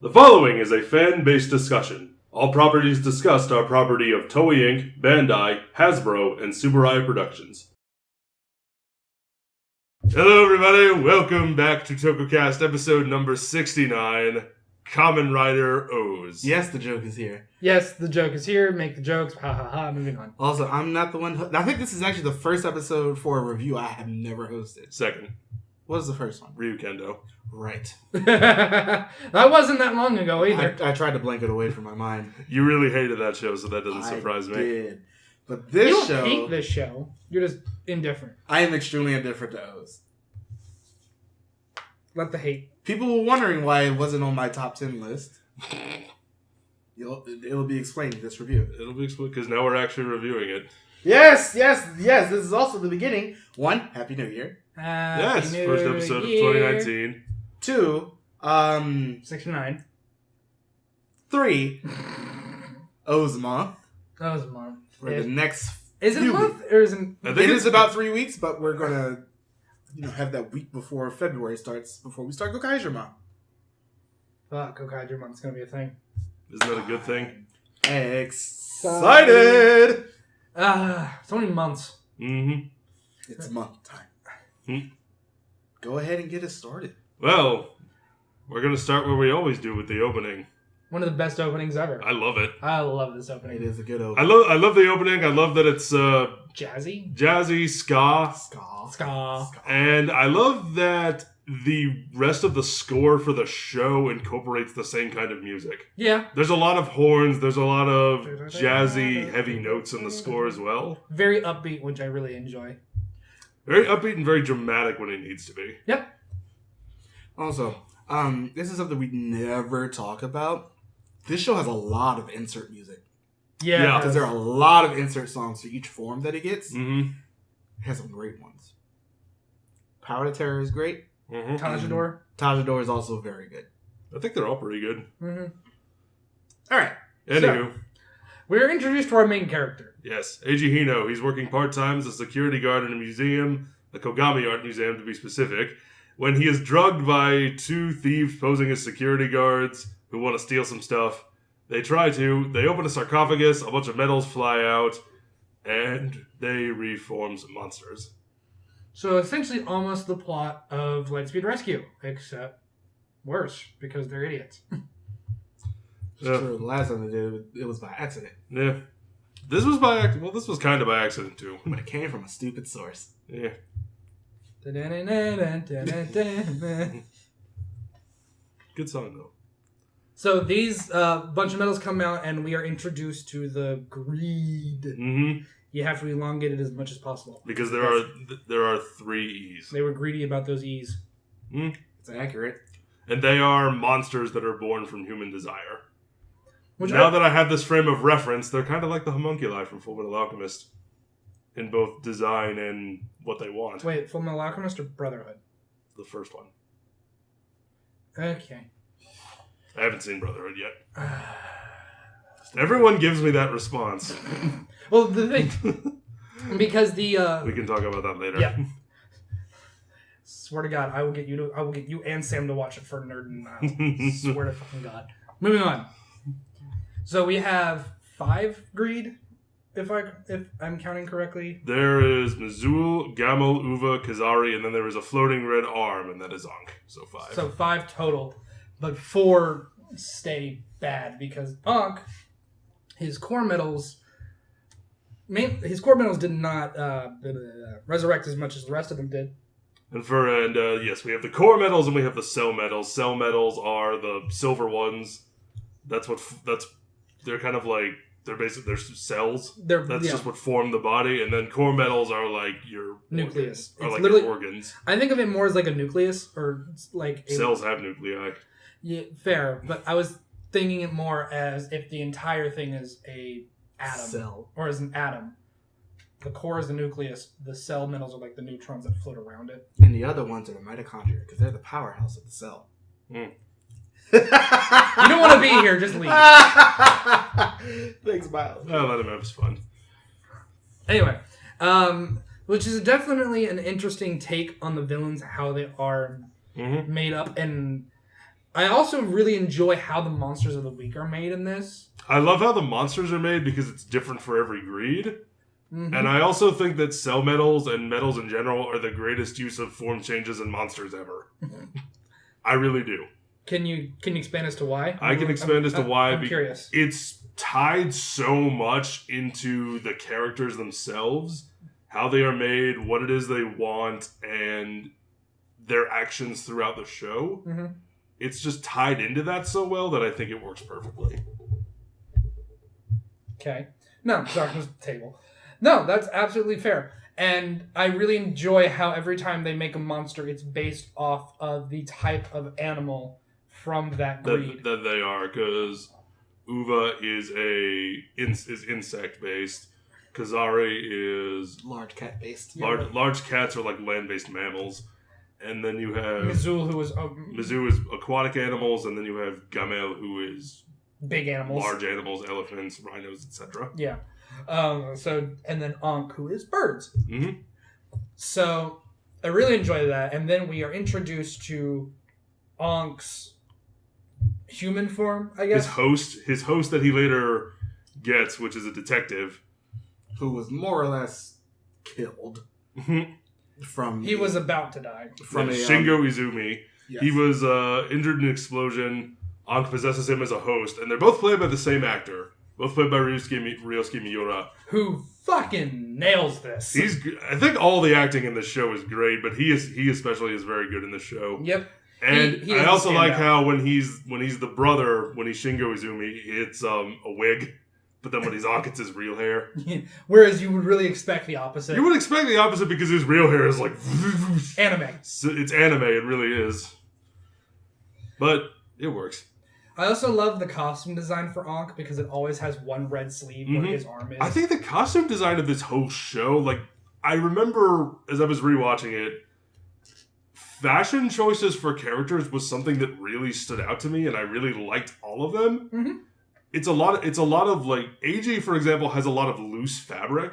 The following is a fan-based discussion. All properties discussed are property of Toei Inc., Bandai, Hasbro, and Subaraya Productions. Hello everybody, welcome back to Tokucast episode number 69, Kamen Rider OOOs. Yes, the joke is here. Yes, the joke is here. Make the jokes. Ha ha ha. Moving on. Also, I'm not the one... I think this is actually the first episode for a review I have never hosted. Second. What was the first one? Ryukendo. Right. That wasn't that long ago either. I tried to blank it away from my mind. You really hated that show, so that doesn't surprise me. I did. But this you show... don't hate this show. You're just indifferent. I am extremely indifferent to O's. Let the hate. People were wondering why it wasn't on my top 10 list. It'll be explained in this review. It'll be explained because now we're actually reviewing it. Yes. This is also the beginning. 1, Happy New Year. Yes, first episode of 2019. 2, 69. 3, O's month. That was a month. For the next Is it a few month weeks. or is it? I think It is about 3 weeks, but we're gonna, have that week before February starts before we start Gokaiger-ma. Fuck, Gokaiger month's gonna be a thing. Isn't that a good thing? Excited! So many months. Mm-hmm. It's month time. Go ahead and get us started. Well, we're going to start where we always do with the opening. One of the best openings ever. I love it. I love this opening. It is a good opening. I love the opening. I love that it's Jazzy? jazzy, ska. Ska. And I love that the rest of the score for the show incorporates the same kind of music. Yeah. There's a lot of horns. There's a lot of jazzy, heavy notes in the score as well. Very upbeat, which I really enjoy. Very upbeat and very dramatic when it needs to be. Yep. Also, this is something we never talk about. This show has a lot of insert music. Yeah. Because there are a lot of insert songs for each form that it gets. Mm-hmm. It has some great ones. Power to Terror is great. Mm-hmm. Tajador is also very good. I think they're all pretty good. Mm-hmm. All right. Anywho. We're introduced to our main character. Yes, Eiji Hino. He's working part-time as a security guard in a museum, the Kogami Art Museum to be specific, when he is drugged by 2 thieves posing as security guards who want to steal some stuff. They open a sarcophagus, a bunch of metals fly out, and they reform some monsters. So essentially almost the plot of Lightspeed Rescue, except worse, because they're idiots. It's true. The last time they did it was by accident. Yeah. This was by accident. Well, this was kind of by accident, too. But it came from a stupid source. Yeah. Good song, though. So these bunch of metals come out, and we are introduced to the greed. Mm-hmm. You have to elongate it as much as possible. Because there are 3 E's. They were greedy about those E's. It's accurate. And they are monsters that are born from human desire. Which now that I have this frame of reference, they're kind of like the homunculi from Fullmetal Alchemist. In both design and what they want. Wait, Fullmetal Alchemist or Brotherhood? The first one. Okay. I haven't seen Brotherhood yet. Everyone gives me that response. Well, the thing... because the... we can talk about that later. Yeah. Swear to God, I will get you and Sam to watch it for Nerd and swear to fucking God. Moving on. So we have 5 greed, if I'm counting correctly. There is Mizul, Gamel, Uva, Kazari, and then there is a floating red arm, and that is Ankh. So 5. So 5 total, but 4 stay bad because Ankh, his core metals did not resurrect as much as the rest of them did. And yes, we have the core metals and we have the cell metals. Cell metals are the silver ones. They're kind of like they're cells. Just what form the body, and then core metals are like your nucleus, your organs. I think of it more as like a nucleus, or like cells have nuclei. Yeah, fair, but I was thinking it more as if the entire thing is a atom, cell, or as an atom. The core is the nucleus. The cell metals are like the neutrons that float around it, and the other ones are the mitochondria because they're the powerhouse of the cell. You don't want to be here, just leave. Thanks, Miles. Oh, let him have his fun. Anyway, which is definitely an interesting take on the villains, how they are made up, and I also really enjoy how the monsters of the week are made in this. I love how the monsters are made because it's different for every greed. Mm-hmm. And I also think that cell metals and metals in general are the greatest use of form changes in monsters ever. I really do. Can you expand as to why? I can expand as to why. I'm curious. It's tied so much into the characters themselves, how they are made, what it is they want, and their actions throughout the show. Mm-hmm. It's just tied into that so well that I think it works perfectly. Okay. No, darkness the table. No, that's absolutely fair. And I really enjoy how every time they make a monster, it's based off of the type of animal from that breed. That they are, because Uva is insect based. Kazari is Large cat based. large cats are like land based mammals, and then you have Mizzou, who is Mizzou is aquatic animals, and then you have Gamel, who is big animals, large animals, elephants, rhinos, etc. Yeah. And then Ankh, who is birds. Mm-hmm. So I really enjoy that, and then we are introduced to Ankh's human form, I guess. His host that he later gets, which is a detective, who was more or less killed from. He was about to die from Shingo Izumi. Yes. He was injured in an explosion. Ankh possesses him as a host, and they're both played by the same actor. Both played by Ryosuke Miura, who fucking nails this. I think all the acting in this show is great, but he especially is very good in this show. Yep. And I also like how when he's the brother, when he's Shingo Izumi, it's a wig, but then when he's Ankh, it's his real hair. Whereas you would really expect the opposite. You would expect the opposite because his real hair is like anime. It's anime. It really is. But it works. I also love the costume design for Ankh because it always has one red sleeve where his arm is. I think the costume design of this whole show, like, I remember as I was rewatching it, fashion choices for characters was something that really stood out to me, and I really liked all of them. Mm-hmm. It's a lot of like, AJ, for example, has a lot of loose fabric.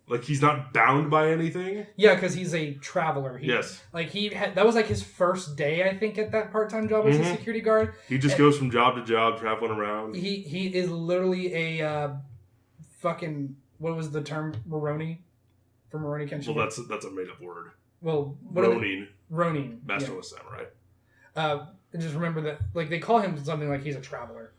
Like, he's not bound by anything. Yeah, because he's a traveler. Yes. Like, that was like his first day, I think, at that part-time job as a security guard. He just goes from job to job, traveling around. He is literally a fucking, what was the term? Moroni? For Moroni Kenshin? Well, that's a made-up word. Well, Ronin. Ronin. Masterless Samurai. Just remember that, like, they call him something like he's a traveler.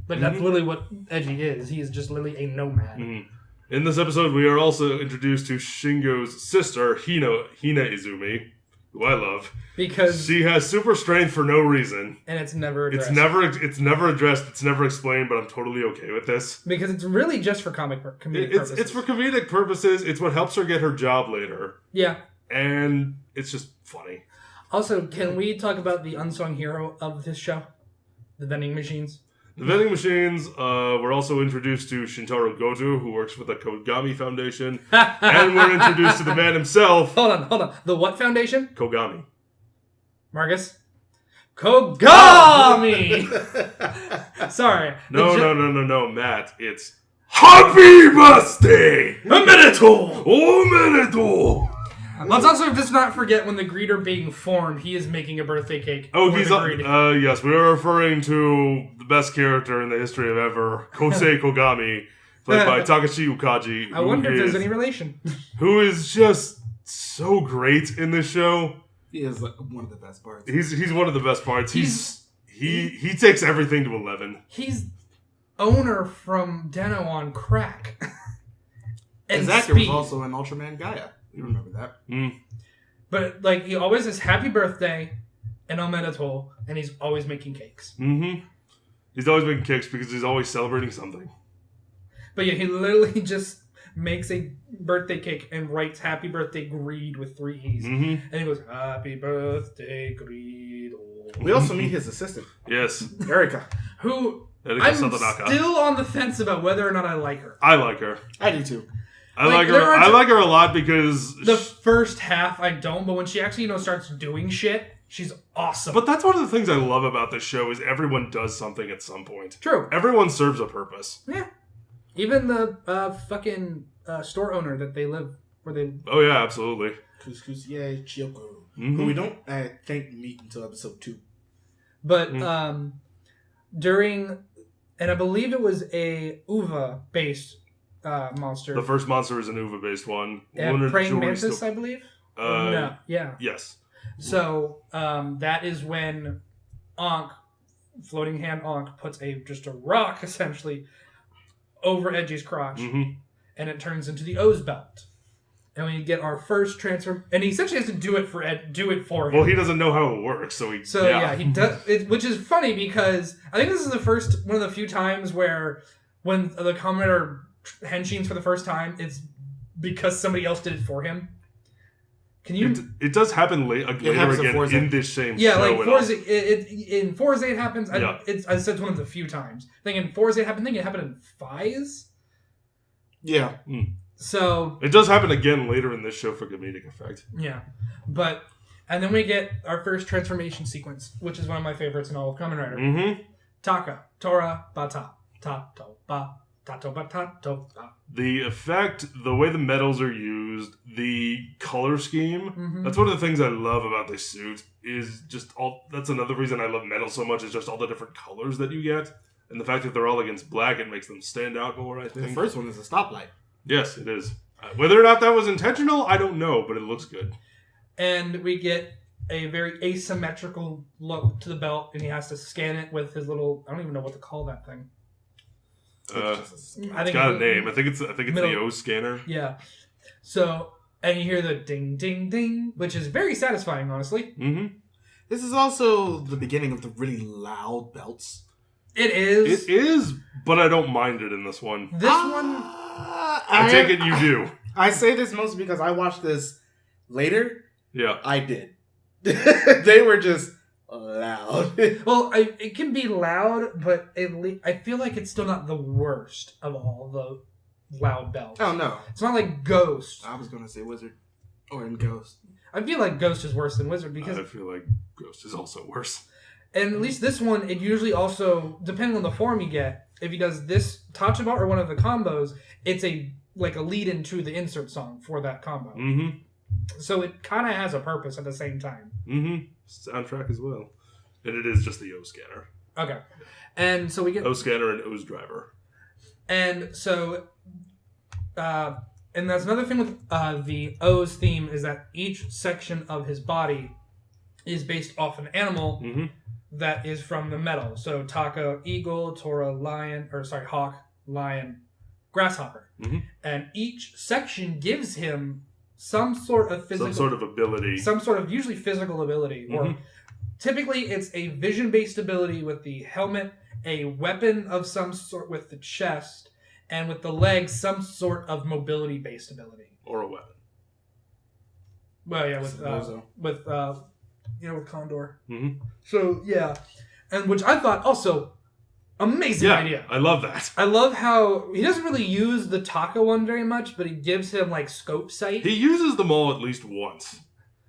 But that's literally what Edgy is. He is just literally a nomad. Mm-hmm. In this episode, we are also introduced to Shingo's sister, Hina Izumi, who I love. Because she has super strength for no reason. And it's never addressed. It's never addressed, it's never explained, but I'm totally okay with this. Because it's really just for comedic purposes. It's for comedic purposes. It's what helps her get her job later. Yeah. And it's just funny. Also, can we talk about the unsung hero of this show? The vending machines? The vending machines, we're also introduced to Shintaro Goto, who works for the Kogami Foundation. And we're introduced to the man himself. Hold on. The what foundation? Kogami. Marcus? Kogami! Sorry. No, Matt. It's Happy Birthday! Omedetou! Let's also just not forget when the greeter being formed, he is making a birthday cake. Oh, he's yes, we are referring to the best character in the history of ever, Kosei Kogami, played by Takashi Ukaji. I wonder if there's any relation. Who is just so great in this show. He is like one of the best parts. He's one of the best parts. He takes everything to 11. He's owner from Deno on crack. And his actor was also in Ultraman Gaia. You remember that. Mm. But, like, he always says happy birthday and omedetou, and he's always making cakes. Mm-hmm. He's always making cakes because he's always celebrating something. But yeah, he literally just makes a birthday cake and writes happy birthday Greed with 3 E's. Mm-hmm. And he goes, happy birthday Greed. We also meet his assistant. Yes. Erika. Who, Erika I'm Satonaka. still on the fence about whether or not I like her. I like her. I do too. I like her. I like her a lot because the first half I don't, but when she actually starts doing shit, she's awesome. But that's one of the things I love about this show is everyone does something at some point. True. Everyone serves a purpose. Yeah. Even the fucking store owner that they live where they. Oh yeah, absolutely. Couscous, Chiyoko, who we don't, I think, meet until episode 2. But during, and I believe it was a UVA based monster. The first monster is an UVA based one. Praying Mantis, I believe. No, yeah. Yes. So that is when Ankh, floating hand Ankh, puts just a rock essentially over Edgy's crotch, and it turns into the O's belt. And we get our first transfer, and he essentially has to do it for him. Well, he doesn't know how it works, so he does. Which is funny because I think this is one of the few times where when the Kamen Rider henshins for the first time, it's because somebody else did it for him. Can you? It does happen later again in this same show. Yeah, like in Forza it happens. I said it's one of the few times. I think in Forza it happened. I think it happened in Fies. Yeah. So it does happen again later in this show for comedic effect. Yeah, and then we get our first transformation sequence, which is one of my favorites in all of Kamen Rider. Taka, Tora, Bata, Tato, Ba, Tato, Ba, Tato, Ba. The effect, the way the metals are used, the color scheme, that's one of the things I love about this suit, is just that's another reason I love metal so much, is just all the different colors that you get. And the fact that they're all against black, it makes them stand out more, I think. The first one is a stoplight. Yes, it is. Whether or not that was intentional, I don't know, but it looks good. And we get a very asymmetrical look to the belt, and he has to scan it with his little, I don't even know what to call that thing. It's got a name. I think it's the O scanner. Yeah. So, and you hear the ding, ding, ding, which is very satisfying, honestly. This is also the beginning of the really loud belts. It is. It is, but I don't mind it in this one. This one... I take it you do. I say this mostly because I watched this later. Yeah. I did. They were just loud. Well, it can be loud, but I feel like it's still not the worst of all the loud belts. Oh, no. It's not like Ghost. I was going to say Wizard. Or in Ghost. I feel like Ghost is worse than Wizard because... I feel like Ghost is also worse. And at least this one, it usually also, depending on the form you get, if he does this Tachaba or one of the combos, it's a lead into the insert song for that combo. So it kind of has a purpose at the same time. Soundtrack as well. And it is just the O scanner. Okay. And so we get... O scanner and O's driver. And so... and that's another thing with the O's theme is that each section of his body is based off an animal that is from the metal. So Taka, eagle, Tora, hawk, lion, grasshopper. And each section gives him some sort of physical... Some sort of ability. Some sort of usually physical ability. Or typically it's a vision-based ability with the helmet, a weapon of some sort with the chest, and with the legs, some sort of mobility-based ability. Or a weapon. Well, yeah, with Condor. So, yeah. And which I thought also, amazing idea. I love that. I love how he doesn't really use the Taka one very much, but he gives him, scope sight. He uses them all at least once.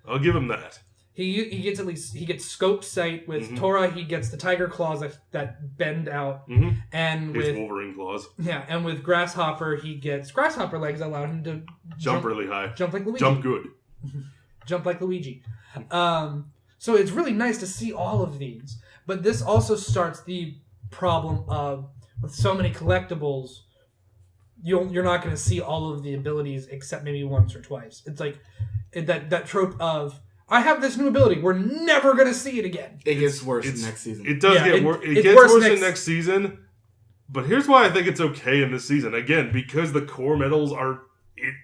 I'll give him that. He gets scope sight with Tora. He gets the tiger claws that bend out, and his with Wolverine claws. Yeah, and with Grasshopper, he gets grasshopper legs that allow him to jump really high, jump like Luigi, jump good, jump like Luigi. So it's really nice to see all of these, but this also starts the problem of with so many collectibles, you're not going to see all of the abilities except maybe once or twice. It's like that trope of, I have this new ability. We're never going to see it again. It gets worse next season. It does get worse. It gets worse in next season. But here's why I think it's okay in this season. Again, because the core metals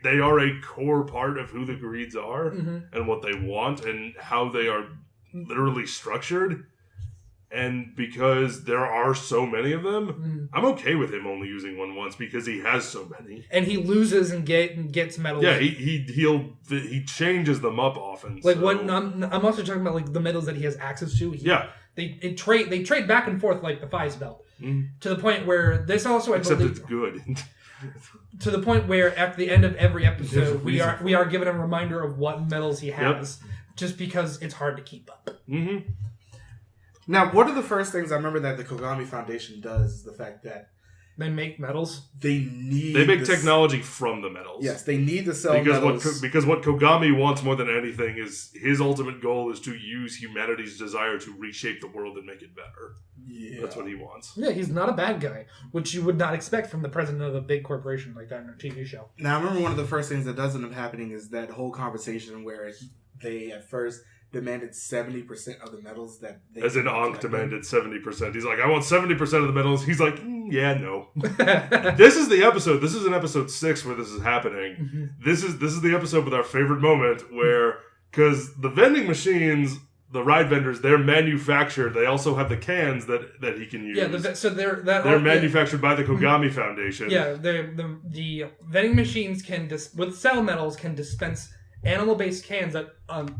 they are a core part of who the greeds are and what they want and how they are literally structured. And because there are so many of them, I'm okay with him only using one once because he has so many. And he loses and gets medals. Yeah, he changes them up often. I'm also talking about the medals that he has access to. They trade back and forth like the Fies belt to the point where this also except it's good. To the point where at the end of every episode we are given a reminder of what medals he has, just because it's hard to keep up. Now, one of the first things I remember that the Kogami Foundation does is the fact that They make metals. They make technology from the metals. Yes, they need to sell metals. Because what Kogami wants more than anything is his ultimate goal is to use humanity's desire to reshape the world and make it better. Yeah. That's what he wants. Yeah, he's not a bad guy, which you would not expect from the president of a big corporation like that in a TV show. Now, I remember one of the first things that does end up happening is that whole conversation where they at first demanded 70% of the metals that they... As in Ankh demanded 70%. He's like, I want 70% of the metals. He's like, yeah, no. This is the episode. This is in episode 6 where this is happening. Mm-hmm. This is the episode with our favorite moment where... Because the vending machines... The ride vendors, they're manufactured. They also have the cans that he can use. Yeah, so they're manufactured by the Kogami Foundation. Yeah, the vending machines with cell metals can dispense animal-based cans that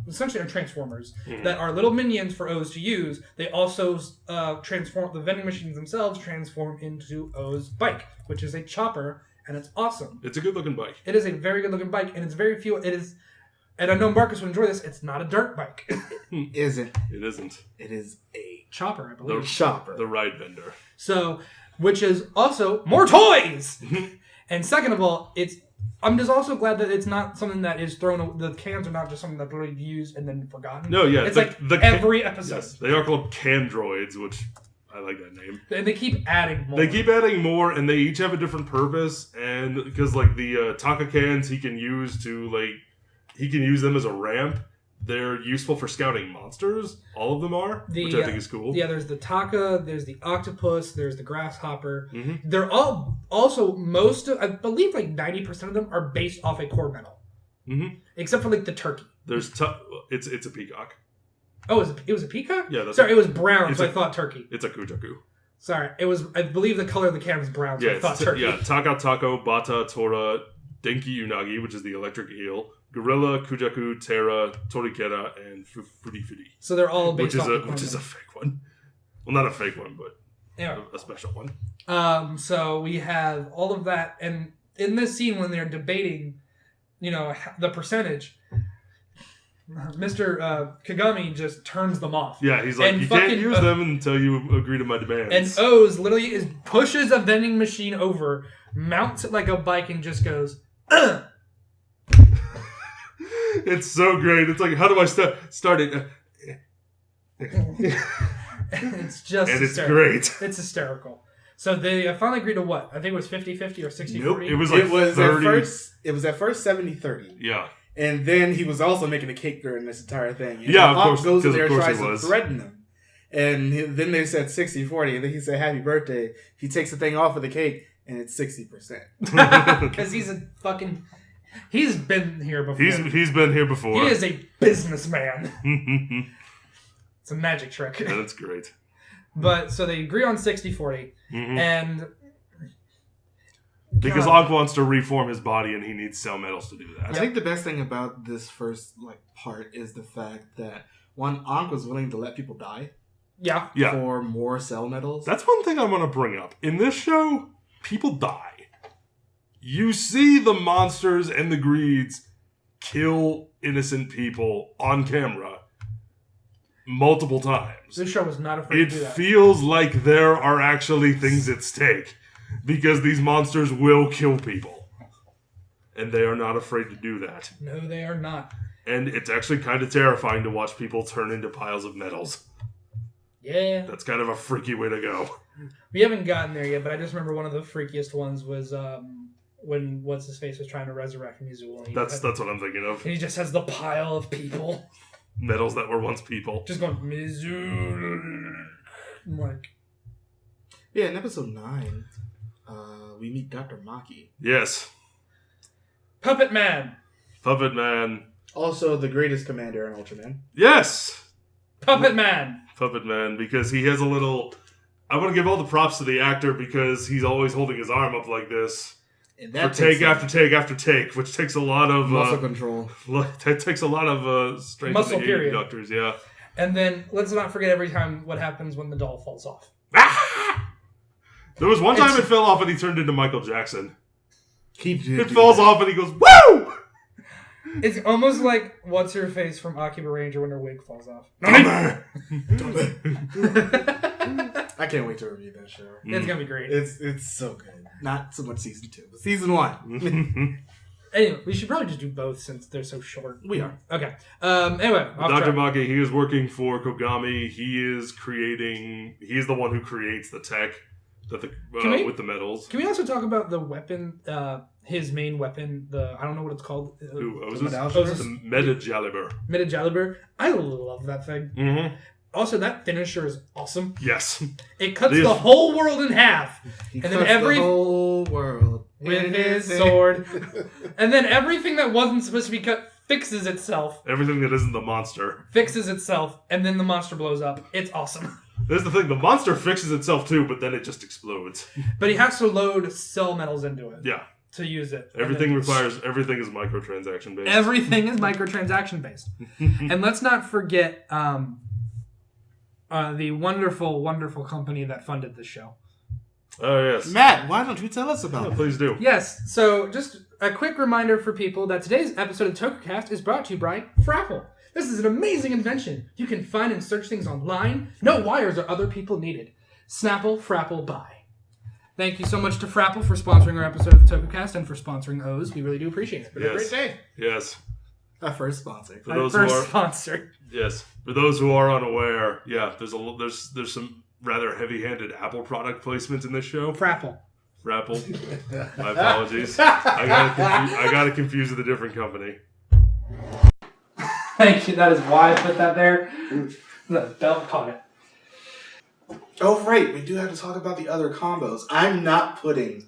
essentially are transformers that are little minions for O's to use. They also transform the vending machines themselves transform into O's bike, which is a chopper, and it's awesome. It's a good-looking bike. It is a very good-looking bike, and it's very few. It is. And I know Marcus would enjoy this. It's not a dirt bike. It isn't. It is a chopper, I believe. Chopper. The ride vendor. So, which is also more toys! And second of all, I'm just also glad that it's not something that is thrown... The cans are not just something that's really used and then forgotten. No, yeah. It's every episode. Yes, they are called Candroids, which... I like that name. And they keep adding more. They keep adding more, and they each have a different purpose. And because, like, the Taka cans he can use to, like... He can use them as a ramp. They're useful for scouting monsters. All of them are, which I think is cool. Yeah, there's the Taka, there's the octopus, there's the grasshopper. Mm-hmm. They're all also I believe like 90% of them are based off a core metal. Mm-hmm. Except for like the turkey. There's it's a peacock. Oh, it was a peacock? Yeah, sorry, it was brown, so I thought turkey. It's a kujaku. Sorry, I believe the color of the can was brown, so I thought turkey. Yeah, Taka Tako, Bata, Tora, Denki Unagi, which is the electric eel. Gorilla, Kujaku, Terra, Torikera, and Fudi Fudi. So they're all based which is a fake one. Well, not a fake one, but a special one. So we have all of that, and in this scene when they're debating, the percentage, Mr. Kogami just turns them off. Yeah, he's like, you can't use them until you agree to my demands. And O's literally pushes a vending machine over, mounts it like a bike, and just goes, Ugh! It's so great. It's like, how do I start it? It's just and it's great. It's hysterical. So they finally agreed to what? I think it was 50-50 or 60-40? Nope, it was like 30. It was at first 70-30. Yeah. And then he was also making a cake during this entire thing. And yeah, of course. Goes in there and tries to threaten him. And then they said 60-40. And then he said, happy birthday. He takes the thing off of the cake, and it's 60%. Because he's a fucking... He's been here before. He's been here before. He is a businessman. It's a magic trick. That's great. But, so they agree on 60-40. Mm-hmm. And... Because Ankh wants to reform his body and he needs cell metals to do that. I think the best thing about this first part is the fact that Ankh was willing to let people die. Yeah. For more cell metals. That's one thing I want to bring up. In this show, people die. You see the monsters and the greeds kill innocent people on camera multiple times. This show was not afraid to do that. It feels like there are actually things at stake because these monsters will kill people. And they are not afraid to do that. No, they are not. And it's actually kind of terrifying to watch people turn into piles of metals. Yeah. That's kind of a freaky way to go. We haven't gotten there yet, but I just remember one of the freakiest ones was... when what's-his-face was trying to resurrect Mizul. That's what I'm thinking of. And he just has the pile of people. Metals that were once people. Just going, Mizul. I'm like... Yeah, in episode 9, we meet Dr. Maki. Yes. Puppet Man. Puppet Man. Also the greatest commander in Ultraman. Yes! Puppet Man. Puppet Man, because he has a little... I want to give all the props to the actor because he's always holding his arm up like this. For take after take after take, which takes a lot of... muscle control. That takes a lot of strength muscle in the period. doctors, yeah. And then, let's not forget every time what happens when the doll falls off. There was one time it fell off and he turned into Michael Jackson. It falls off and he goes, woo! It's almost like What's-Her-Face from Akiba Ranger when her wig falls off. I can't wait to review that show. It's gonna be great. It's so good. Not so much season 2, but season 1. Anyway, we should probably just do both since they're so short. We are. Okay. Anyway, Dr. Maki, he is working for Kogami. He is the one who creates the tech that with the metals. Can we also talk about the weapon, his main weapon, I don't know what it's called. The Meta-Jaliber. Meta-Jaliber. I love that thing. Mm-hmm. Also, that finisher is awesome. Yes. It cuts the whole world in half. He and cuts then the whole world with his sword. And then everything that wasn't supposed to be cut fixes itself. Everything that isn't the monster. Fixes itself, and then the monster blows up. It's awesome. There's the thing, the monster fixes itself too, but then it just explodes. But he has to load cell metals into it. Yeah. To use it. Everything is microtransaction based. Everything is microtransaction based. And let's not forget the wonderful, wonderful company that funded this show. Oh, yes. Matt, why don't you tell us about it? Please do. Yes, so just a quick reminder for people that today's episode of Tokucast is brought to you by Frapple. This is an amazing invention. You can find and search things online. No wires or other people needed. Snapple, Frapple, buy. Thank you so much to Frapple for sponsoring our episode of the Tokucast and for sponsoring OOOs. We really do appreciate it. Have a great day. Yes. Our first sponsor. Our first sponsor. Yes. For those who are unaware, there's some rather heavy-handed Apple product placement in this show. Frapple. My apologies. I got it confused with a different company. Thank you. That is why I put that there. The belt caught it. Oh, right. We do have to talk about the other combos. I'm not putting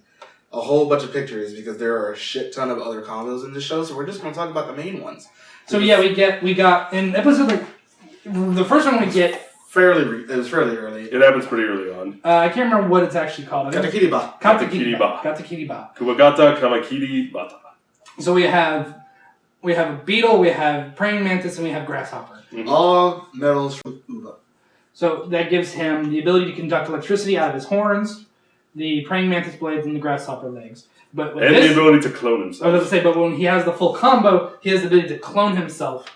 a whole bunch of pictures because there are a shit ton of other combos in the show, so we're just going to talk about the main ones. So yeah, we got in episode the first one we get it was fairly early. It happens pretty early on. I can't remember what it's actually called. Katakiri-ba. Katakiri-ba. Kuwagata Kamakiri Bata. So we have a beetle, we have praying mantis, and we have grasshopper. Mm-hmm. All metals from OOO. So that gives him the ability to conduct electricity out of his horns, the praying mantis blades, and the grasshopper legs. But with the ability to clone himself. I was going to say, but when he has the full combo, he has the ability to clone himself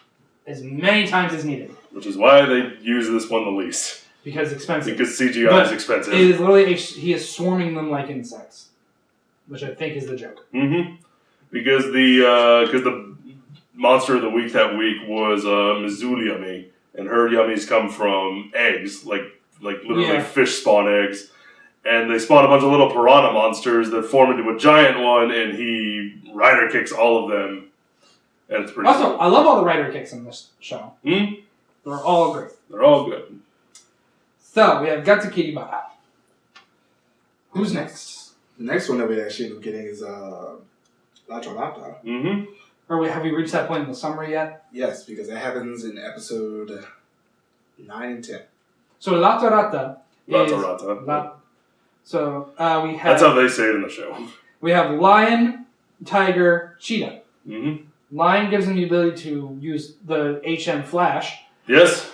as many times as needed. Which is why they use this one the least. Because it's expensive. Because CGI is expensive. It is literally he is swarming them like insects, which I think is the joke. Mm-hmm. Because the monster of the week that week was Mizuli Yummy, and her yummies come from eggs, like literally fish spawn eggs, and they spawn a bunch of little piranha monsters that form into a giant one, and he rider kicks all of them, and it's pretty. Also, cool. I love all the rider kicks in this show. Mm-hmm. They're all great. They're all good. So we have Katakiri-ba. Who's next? The next one that we actually end up getting is La Charlata. Mm-hmm. Or have we reached that point in the summary yet? Yes, because it happens in episode 9 and 10. So La Charlata Rata. So we have... That's how they say it in the show. We have lion, tiger, cheetah. Mm-hmm. Lion gives him the ability to use the HM flash. Yes.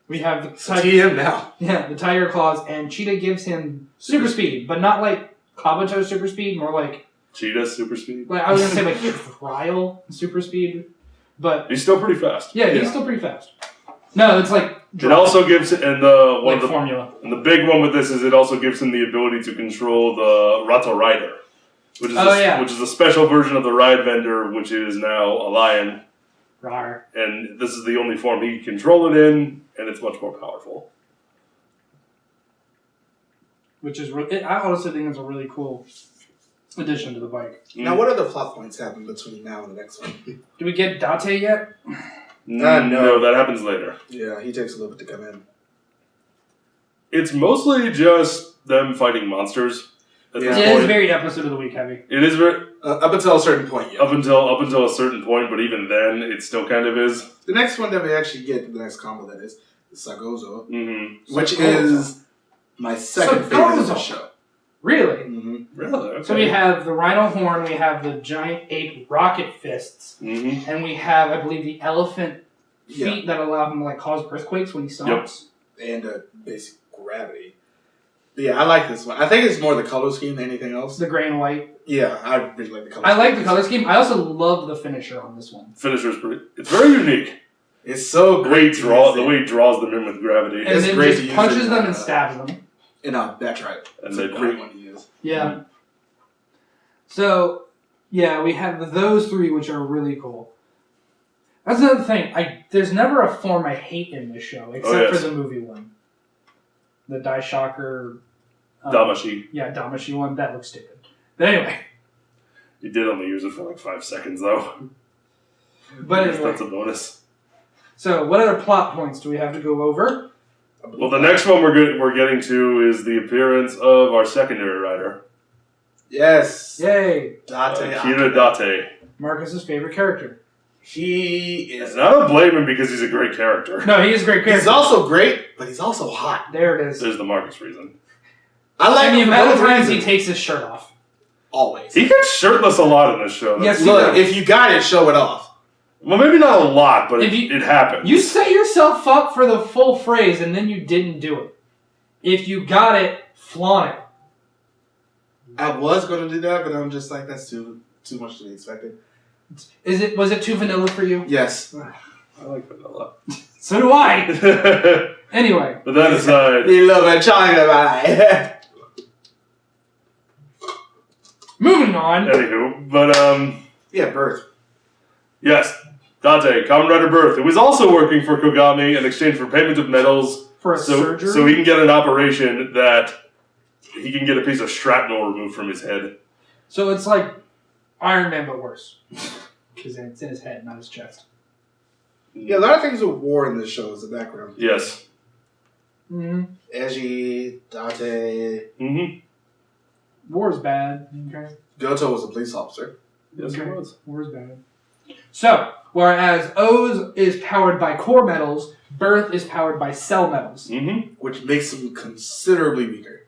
We have the TM now. Yeah, the tiger claws, and cheetah gives him super speed, but not like Kabuto super speed, more like Cheetah super speed. Like I was gonna say like trial super speed, but he's still pretty fast. Yeah, he's still pretty fast. No, it's like it also gives formula. And the big one with this is it also gives him the ability to control the Rato Rider, which is a special version of the ride vendor, which is now a lion. Rawr. And this is the only form he can control it in, and it's much more powerful. Which is I honestly think it's a really cool addition to the bike. Now, what other plot points happen between now and the next one? Do we get Date yet? No, that happens later. Yeah, he takes a little bit to come in. It's mostly just them fighting monsters. It is very episode of the week heavy. It is very up until a certain point. Yeah. Up until a certain point, but even then, it still kind of is. The next one that we actually get, the next combo that is Sagozo, which Sagozo. is my second favorite of the show. Really? Mm-hmm. Really? Okay. So we have the rhino horn, we have the giant ape rocket fists, and we have, I believe, the elephant feet that allow him to like cause earthquakes when he stomps. Yep. And basic gravity. But yeah, I like this one. I think it's more the color scheme than anything else. The gray and white. Yeah, I really like the color scheme. I like the color scheme. I also love the finisher on this one. Finisher's pretty... It's very unique. It's so great. The way he draws them in with gravity. And It's then great to just use punches it, them and stabs them. That's right. And It's they a great one to use. Yeah. So, yeah, we have those three, which are really cool. That's another thing. There's never a form I hate in this show, except for the movie one. The Dai Shocker. Damashi. Yeah, Damashi one. That looks stupid. But anyway. He did only use it for like 5 seconds, though. But anyway. That's a bonus. So, what other plot points do we have to go over? Well, the next one we're getting to is the appearance of our secondary rider. Yes. Yay! Kira Date. Marcus's favorite character. He is. And I don't blame him because he's a great character. No, he is a great character. He's also great, but he's also hot. There it is. There's the Marcus reason. I like And the him for amount of both times he reasons. takes his shirt off. Always. He gets shirtless a lot in this show. Though. Yes, Look, if you got it, show it off. Well, maybe not a lot, but If it happens. You set yourself up for the full phrase and then you didn't do it. If you got it, flaunt it. I was going to do that, but I'm just like, that's too much to be expected. Was it too vanilla for you? Yes. I like vanilla. So do I. But Anyway. that aside, You love a chocolate pie. Moving on. anywho, but Yeah, birth. yes, Date, Kamen Rider Birth, who is also working for Kogami in exchange for payment of medals, For a surgery. so he can get an operation that he can get a piece of shrapnel removed from his head. So it's like Iron Man, but worse. Because it's in his head, not his chest. Yeah, a lot of things with war in this show is the background. Yes. Mm-hmm. Eiji, Date, Mm-hmm. War's bad. Okay. Goto was a police officer. Yes, Okay. it was. War's bad. So, whereas O's is powered by core metals, Birth is powered by cell metals. Mm-hmm. Which makes him considerably weaker.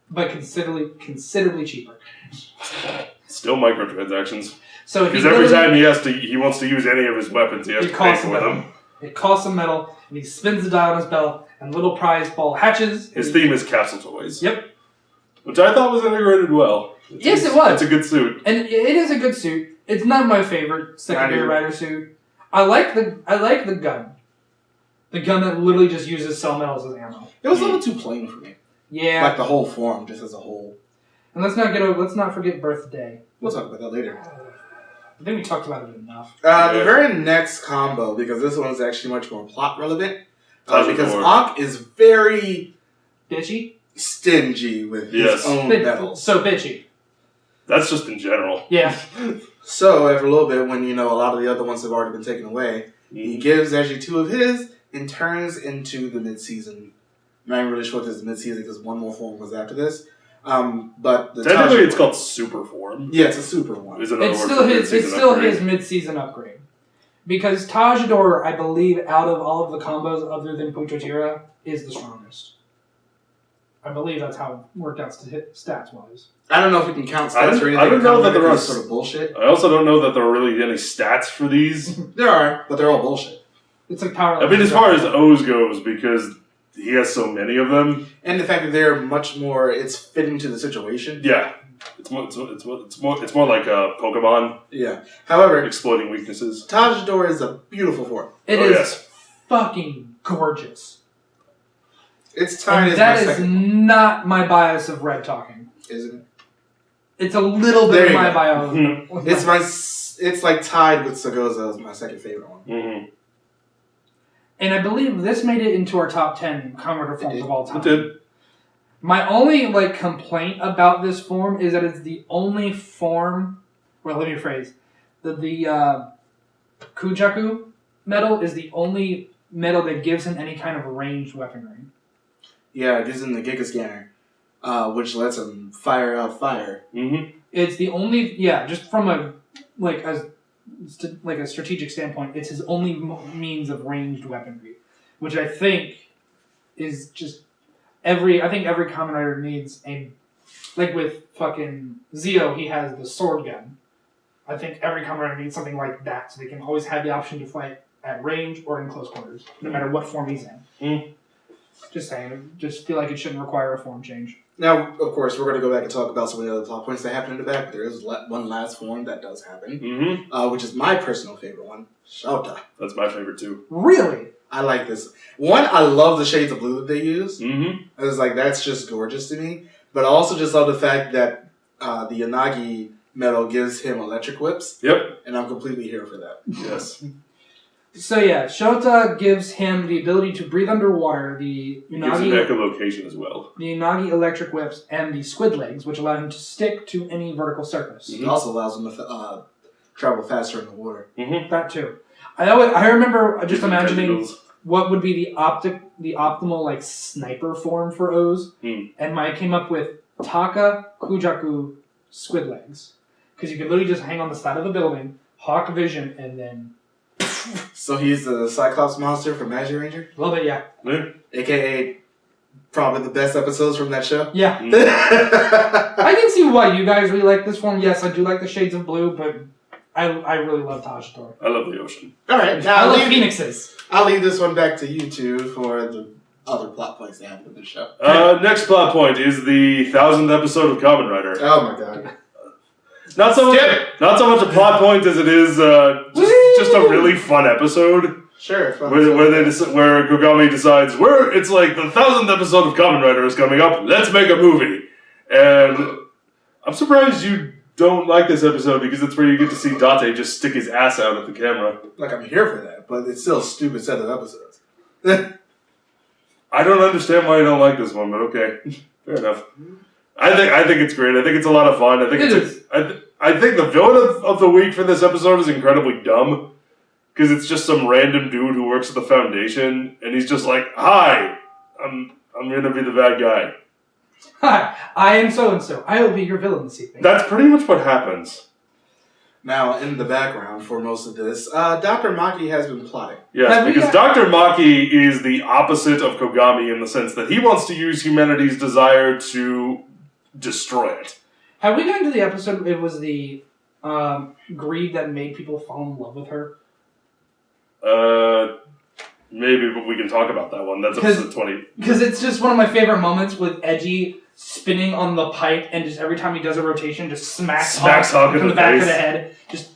But considerably cheaper. Still microtransactions. So Because every time he wants to use any of his weapons, he has it to pay costs for metal. them. It costs him metal, and he spins the dial on his belt, and little prize ball hatches. His theme is capsule toys. Yep. Which I thought was integrated well. Yes, it was. It's a good suit. And it is a good suit. It's not my favorite secondary Not rider suit. I like the gun. The gun that literally just uses cell metals as ammo. It was a little too plain for me. Yeah. Like the whole form, just as a whole. And let's not forget birthday. We'll talk about that later. I think we talked about it enough. The very next combo, because this one is actually much more plot relevant, because Tajadol. Ankh is very Bitchy? stingy with Yes. his own metals. So bitchy. That's just in general. Yeah. So after a little bit, when a lot of the other ones have already been taken away, he gives actually 2 of his and turns into the mid-season. I'm not even really sure if this is mid-season because one more form was after this. But the Technically, Taj- it's called super form. Yeah, it's a super one. Is another It's word still for his. mid-season It's still upgrade. his mid-season upgrade, because Tajador, I believe, out of all of the combos other than Puchotira, is the strongest. I believe that's how it worked out stats-wise. I don't know if we can count I stats don't- or anything. I don't know that there are- It's sort of bullshit. I also don't know that there are really any stats for these. There are, but they're all bullshit. It's like power. I mean, as far as O's goes, because he has so many of them. And the fact that they're much more, it's fitting to the situation. Yeah, it's more like Pokemon Yeah. However, exploiting weaknesses. Tajador is a beautiful form. It Oh, is yes. fucking gorgeous. It's tied And as that my is second, not my bias of red talking. isn't it? It's a little There bit of you my go. bias. It's like tied with Sagoza as my second favorite one. Mm-hmm. And I believe this made it into our top 10 Kamen Rider forms of all time. It did. My only complaint about this form is that it's the only form. Well, let me rephrase. The Kujaku metal is the only metal that gives him any kind of ranged weaponry. Yeah, it gives him the Giga Scanner, which lets him fire out fire. Mm-hmm. It's the only, just from a strategic standpoint, it's his only means of ranged weaponry, which I think is just I think every Kamen Rider needs with fucking Zio, he has the sword gun. I think every Kamen Rider needs something like that, so they can always have the option to fight at range or in close quarters, no matter what form he's in. Mm. Just saying, just feel like it shouldn't require a form change. Now, of course, we're going to go back and talk about some of the other plot points that happen in the back. There is one last form that does happen, which is my personal favorite one, Shauta. That's my favorite too. Really? I like this. One, I love the shades of blue that they use. Mm-hmm. I was like, that's just gorgeous to me. But I also just love the fact that the Yanagi metal gives him electric whips. Yep. And I'm completely here for that. Yes. So yeah, Shota gives him the ability to breathe underwater, the Gives him echolocation as well. the Unagi electric whips, and the squid legs, which allow him to stick to any vertical surface. It also allows him to travel faster in the water. Mm-hmm. That too. I remember just Gives him imagining tentacles. what would be the optimal like sniper form for O's, and I came up with Taka Kujaku squid legs, because you could literally just hang on the side of a building, hawk vision, and then. So he's the Cyclops monster from Magic Ranger? A little bit, yeah. AKA probably the best episodes from that show. Yeah. I can see why you guys really like this one. Yes, I do like the shades of blue, but I really love Tajadol. I love the ocean. Alright, now I love phoenixes. I'll leave this one back to you two for the other plot points that happen in the show. Next plot point is the 1000th episode of Kamen Rider. Oh my god. Not so much a plot point as it is just a really fun episode. Sure, fun. Where Kogami decides it's like the 1000th episode of Kamen Rider is coming up. Let's make a movie. And I'm surprised you don't like this episode because it's where you get to see Date just stick his ass out at the camera. Like, I'm here for that, but it's still a stupid set of episodes. I don't understand why you don't like this one, but okay, fair enough. I think it's great. I think it's a lot of fun. I think I think the villain of the week for this episode is incredibly dumb because it's just some random dude who works at the Foundation, and he's just like, "Hi, I'm gonna be the bad guy." Hi, I am so and so. I will be your villain this evening. That's pretty much what happens. Now, in the background for most of this, Dr. Maki has been plotting. Yes, because Dr. Maki is the opposite of Kogami in the sense that he wants to use humanity's desire to destroy it. Have we gotten to the episode? It was the greed that made people fall in love with her. Maybe, but we can talk about that one. That's episode 20. Because it's just one of my favorite moments with Edgy spinning on the pipe, and just every time he does a rotation, just smacks Hawk in the back of the head. Just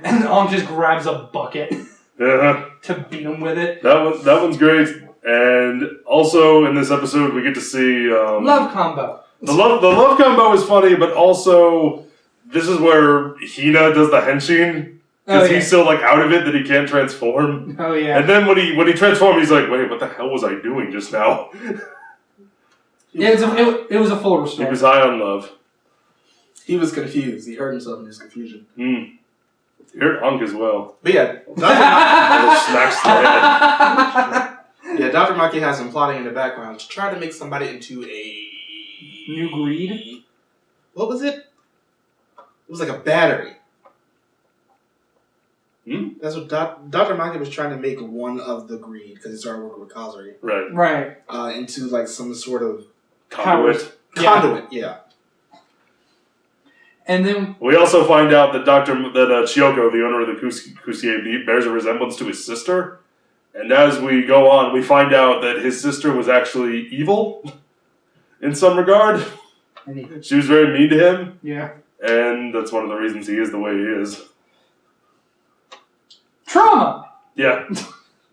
and Ong just grabs a bucket to beat him with it. That one's great. And also in this episode, we get to see love combo. The love combo is funny, but also this is where Hina does the henshin. Because he's so out of it that he can't transform. Oh yeah. And then when he transforms, he's like, "Wait, what the hell was I doing just now?" Yeah, it was a full restore. He was high on love. He was confused. He hurt himself in his confusion. He hurt Unk as well. But yeah, Smacks the head. Yeah, Dr. Maki has been plotting in the background to try to make somebody into a new greed. What was it? It was like a battery. That's what Dr. Maki was trying to make one of the greed because he started working with Kazari. Right. Into some sort of conduit. Yeah. And then we also find out that Chiyoko, the owner of the Kusie, bears a resemblance to his sister. And as we go on, we find out that his sister was actually evil in some regard. She was very mean to him. Yeah. And that's one of the reasons he is the way he is. Trauma! Yeah.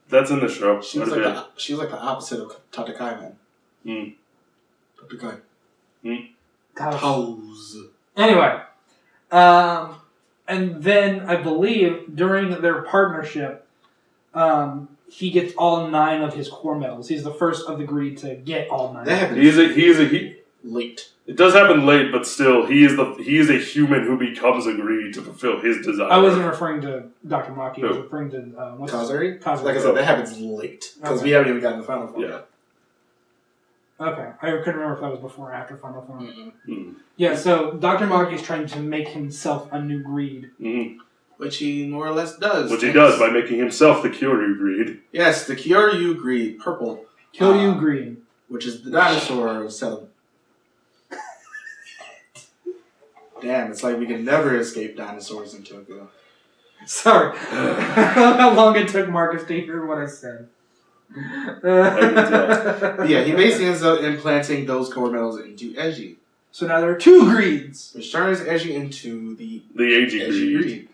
That's in the show. She was like the opposite of Tatakai, man. Tatakai. House. Anyway. And then I believe during their partnership, he gets all 9 of his core medals. He's the first of the greed to get all 9. He is late. It does happen late, but still, he is a human who becomes a greed to fulfill his desire. I wasn't referring to Dr. Maki. I was referring to Kazari. Kazari. Like I said, that happens late because we haven't even gotten the final form yet. Okay, I couldn't remember if that was before or after final form. Yeah, so Dr. Maki is trying to make himself a new greed. Which he more or less does. Which he does by making himself the Kyoryu greed. Yes, the Kyoryu greed, purple. Kyoryu greed. Which is the dinosaur settlement. Damn, it's like we can never escape dinosaurs in Tokyo. Sorry. How long it took Marcus to hear what I said. Yeah, he basically ends up implanting those core metals into Eiji. So now there are 2 greeds. Which turns Eiji into the Eiji Eiji greed.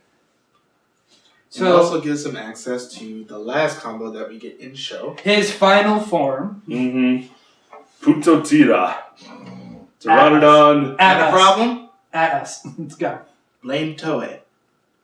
So it also gives him access to the last combo that we get in show. His final form. Mm-hmm. Putotira. Pteranodon. At The us. problem? At us. Let's go. Blame Toei.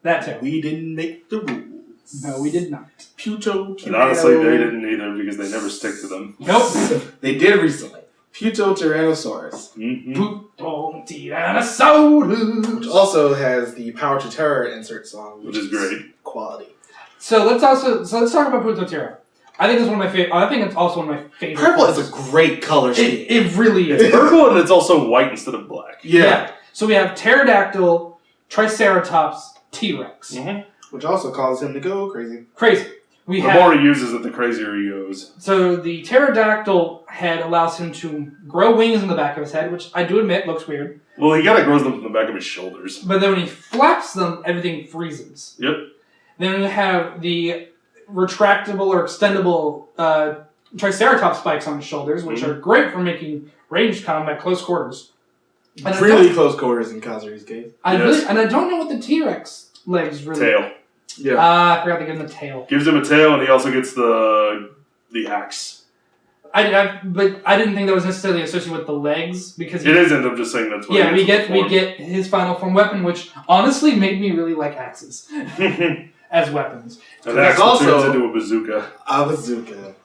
That too. We didn't make the rules. No, we did not. Puto And honestly, they didn't either because they never stick to them. Nope. They did recently. Puto Tyrannosaurus. Mm-hmm. Puto Tyrannosaurus. Which also has the Power to Terror insert song. Which is great. Quality. So let's talk about Puto Tyrannosaurus. I think it's one of my favorite. I think it's also one of my favorite. Purple colors. is a great color scheme. It really is. It's purple and it's also white instead of black. Yeah. So we have Pterodactyl, Triceratops, T-Rex. Mm-hmm. Which also causes him to go crazy. Crazy. The more he uses it, the crazier he goes. So the pterodactyl head allows him to grow wings in the back of his head, which I do admit looks weird. Well, he kind of grows them from the back of his shoulders. But then when he flaps them, everything freezes. Yep. Then we have the retractable or extendable Triceratops spikes on his shoulders, which are great for making ranged combat close quarters. And Really close quarters in Kazuri's case. And I don't know what the T-Rex legs really... Tail. Yeah. I forgot to give him the tail. Gives him a tail, and he also gets the axe. But I didn't think that was necessarily associated with the legs because It isn't. I'm just saying that's what. Yeah, we get his final form weapon, which honestly made me really like axes as weapons. An axe also turns into a bazooka. A bazooka.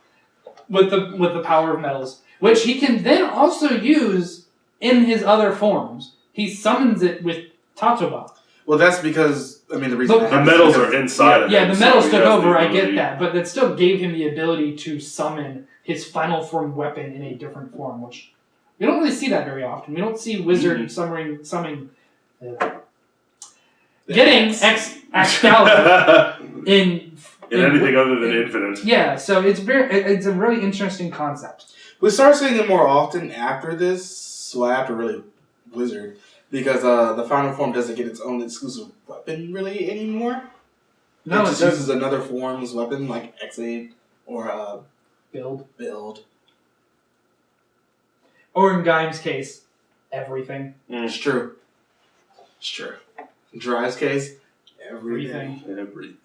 With the power of metals, which he can then also use in his other forms. He summons it with Tatoba. Well, that's because the reason But- that The happens metals is are inside of it. Yeah, the so metals he took has the over. I get ability. that, but that still gave him the ability to summon his final form weapon in a different form, which we don't really see that very often. We don't see wizard summoning. Getting Excalibur in anything other than infinite. Yeah, so it's a really interesting concept. we start seeing it more often after this. Well, after really Wizard, because the final form doesn't get its own exclusive weapon really anymore. No, it it just doesn't. uses another form's weapon like X8 or Build. Build. Or in Gaim's case, everything. It's true. It's true. In Drive's case, everything. Everything.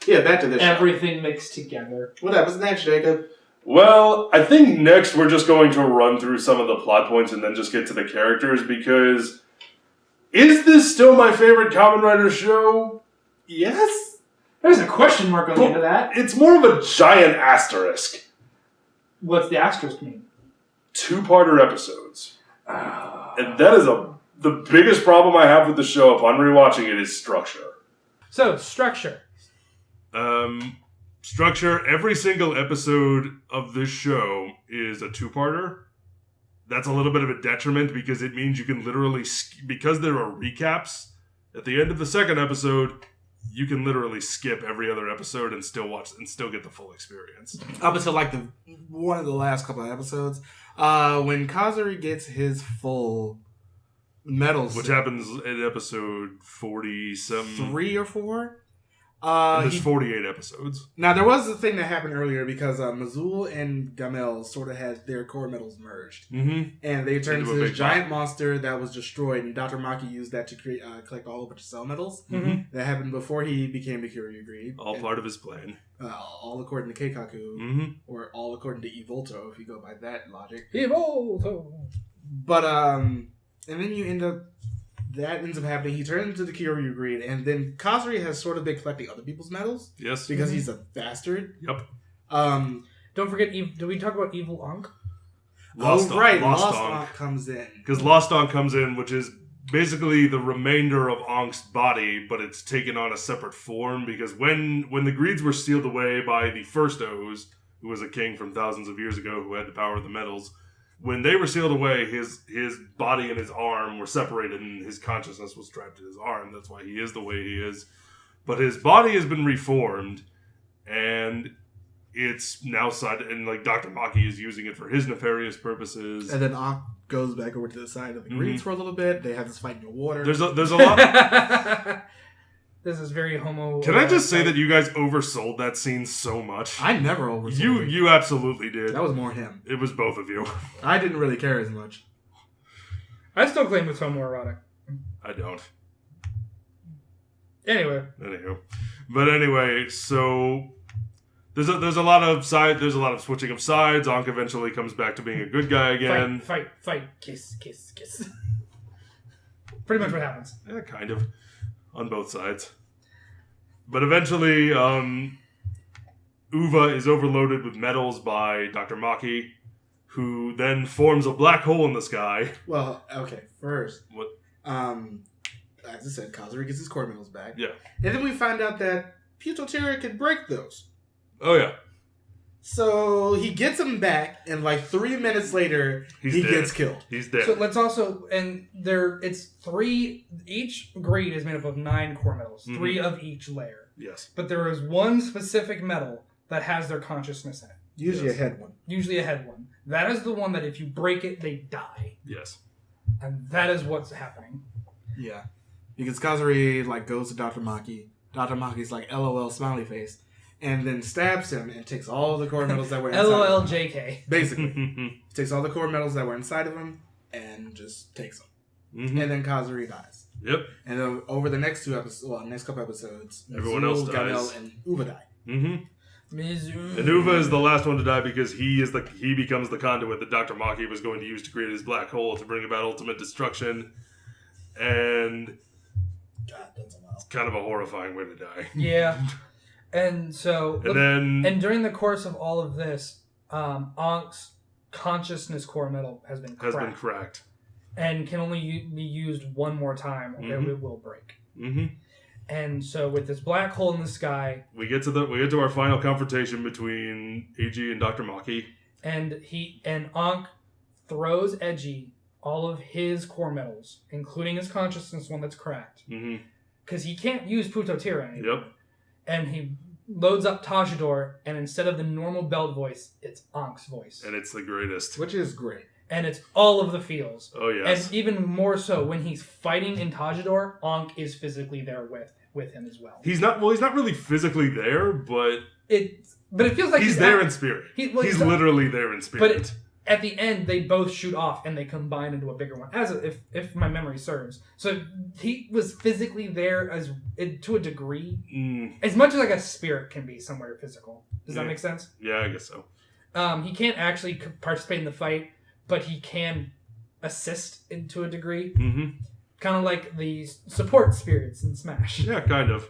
Yeah, back to this. Everything mixed together. What happens next, Jacob? Well, I think next we're just going to run through some of the plot points and then just get to the characters because is this still my favorite Kamen Rider show? Yes. There's a question mark on the end of that. It's more of a giant asterisk. What's the asterisk mean? 2-parter episodes. And that is the biggest problem I have with the show upon rewatching it is structure. So, structure. Structure, every single episode of this show is a 2-parter. That's a little bit of a detriment because it means you can literally, because there are recaps, at the end of the second episode, you can literally skip every other episode and still watch and still get the full experience. Up until one of the last couple of episodes, when Kazuri gets his full medals, Which happens in episode 40-some. 3 or 4. There's 48 episodes. Now, there was a thing that happened earlier because Mazul and Gamel sort of had their core metals merged. Mm-hmm. And they turned Into into a this big giant monster that was destroyed, and Dr. Maki used that to collect a whole bunch of cell metals. Mm-hmm. That happened before he became the Kyoryu Greed. All part of his plan. All according to Keikaku, Mm-hmm. or all according to Evolto, if you go by that logic. Evolto. But, and then that ends up happening. He turns into the Kyoryu Greed, and then Kazuri has sort of been collecting other people's medals. Yes. Because he's a bastard. Yep. Don't forget, did we talk about Evil Ankh? Lost Lost Ankh. Ankh comes in. Because Lost Ankh comes in, which is basically the remainder of Ankh's body, but it's taken on a separate form. Because when the Greeds were sealed away by the first O's, who was a king from thousands of years ago who had the power of the metals, when they were sealed away, his body and his arm were separated, and his consciousness was trapped in his arm. That's why he is the way he is. But his body has been reformed, and it's now and like Dr. Maki is using it for his nefarious purposes. And then Ankh goes back over to the side of the Greeds for a little bit. They have this fight in the water. There's a lot. This is very homo. Can I just say that you guys oversold that scene so much? I never oversold it. You absolutely did. That was more him. It was both of you. I didn't really care as much. I still claim it's homoerotic. I don't. Anyway. But anyway, so there's a lot of switching of sides. Ankh eventually comes back to being a good guy again. Fight, kiss. Pretty much what happens. Yeah, kind of. On both sides. But eventually, Uva is overloaded with metals by Dr. Maki, who then forms a black hole in the sky. Well, okay, first. What? As I said, Kazuri gets his core metals back. Yeah. And then we find out that Putoterra can break those. Oh, yeah. So he gets them back, and like 3 minutes later, he gets killed. He's dead. So let's also, and it's 3, each grade is made up of 9 core metals, 3 of each layer. Yes. But there is one specific metal that has their consciousness in it. Usually a head one. Usually a head one. That is the one that if you break it, they die. Yes. And that is what's happening. Yeah. Because Kazuri like goes to Dr. Maki. Dr. Maki's like LOL smiley face. And then stabs him and takes all the core metals that were inside LOL of him. JK. Basically. Takes all the core metals that were inside of him and just takes them. Mm-hmm. And then Kazuri dies. Yep. And then over the next couple episodes, Everyone else dies. Gamel, and Uva die. Mm-hmm. And Uva is the last one to die because he becomes the conduit that Dr. Maki was going to use to create his black hole to bring about ultimate destruction. And God, that's a while. it's kind of a horrifying way to die. Yeah. And so... And during the course of all of this, Ankh's consciousness core metal has been cracked. And can only be used one more time, or it will break. Mm-hmm. And so, with this black hole in the sky, we get to our final confrontation between AG and Dr. Maki, and Ankh throws Edgy all of his core metals, including his consciousness one that's cracked, because he can't use Putoterra anymore. Yep. And he loads up Tajador, and instead of the normal belt voice, it's Ankh's voice, and it's the greatest, which is great. And it's all of the feels. Oh, yes. And even more so, when he's fighting in Tajador, Ankh is physically there with him as well. He's not really physically there, but it feels like he's there in spirit. He's literally there in spirit. But at the end, they both shoot off and they combine into a bigger one, if my memory serves. So he was physically there to a degree, as much as like a spirit can be somewhere physical. Does that make sense? Yeah, I guess so. He can't actually participate in the fight, but he can assist to a degree. Mm-hmm. Kind of like the support spirits in Smash. Yeah, kind of.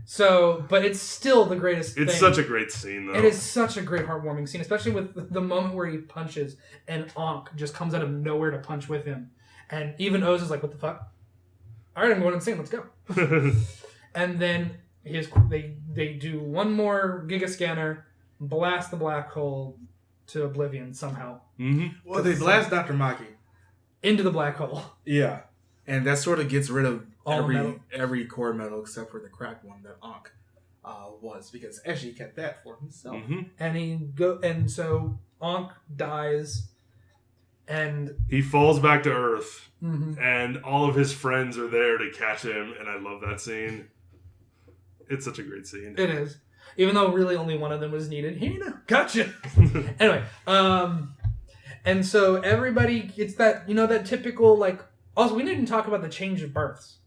So, but it's still the greatest thing. It's such a great scene, though. It is such a great heartwarming scene, especially with the moment where he punches and Ankh just comes out of nowhere to punch with him. And even Oz is like, what the fuck? All right, I'm going insane. Let's go. And then they do one more Giga Scanner, blast the black hole to oblivion somehow. Mm-hmm. Well, they blast Dr. Maki into the black hole. Yeah. And that sort of gets rid of every core metal except for the cracked one that Ankh was, because Eshi kept that for himself. Mm-hmm. And so Ankh dies, and he falls back to Earth, and all of his friends are there to catch him, and I love that scene. It's such a great scene. It is, even though really only one of them was needed. Gotcha. Anyway, and so everybody gets that that typical like. Also, we didn't talk about the change of births.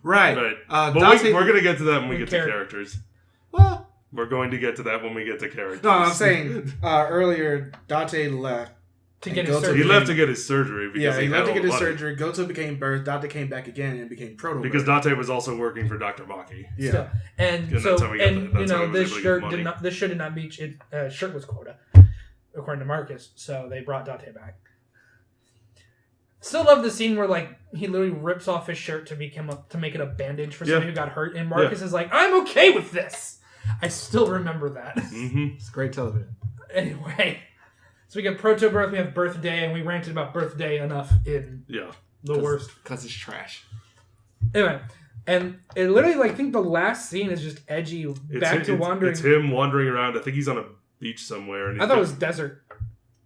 Right. But we're going to get to that when we get to characters. Well, we're going to get to that when we get to characters. No, I'm saying earlier, Date left to get his surgery. He left to get his surgery. Because he left to get his surgery. Goto became birthed. Date came back again and became proto. Because Date was also working for Dr. Maki. Yeah. So, and this shirt did not meet shirt was quota, according to Marcus. So they brought Date back. Still love the scene where like he literally rips off his shirt to make it a bandage for somebody who got hurt, and Marcus is like, "I'm okay with this." I still remember that. Mm-hmm. It's great television. Anyway, so we got Proto Birth, we have Birthday, and we ranted about Birthday enough in the worst because it's trash. Anyway, and it literally like I think the last scene is just Edgy wandering. It's him wandering around. I think he's on a beach somewhere. And I thought it was desert.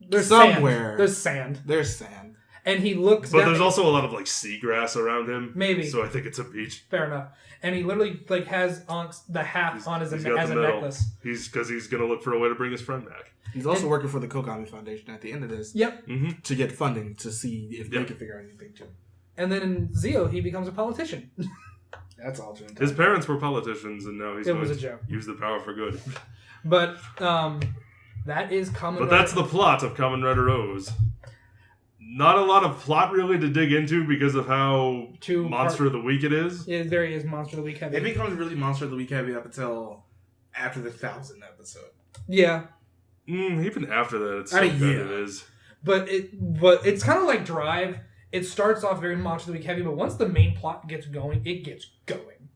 There's somewhere. Sand. There's sand. There's sand. And he looks But down, there's also a lot of like seagrass around him. Maybe. So I think it's a beach. Fair enough. And he literally like has Ank's the hat on as a got the medal. necklace. Because he's going to look for a way to bring his friend back. He's also working for the Kogami Foundation at the end of this. Yep. To get funding to see if they can figure out anything too. And then in Zeo, he becomes a politician. That's all true. His parents were politicians, and now he's going to use the power for good. But that is Kamen Rider. But that's the plot of Kamen Rider OOOs. Not a lot of plot really to dig into because of how Monster of the Week it is. It very is Monster of the Week heavy. It becomes really Monster of the Week heavy up until after the 1000th episode. Yeah. Even after that, it's so bad it is. But it's kind of like Drive. It starts off very Monster of the Week heavy, but once the main plot gets going, it gets going.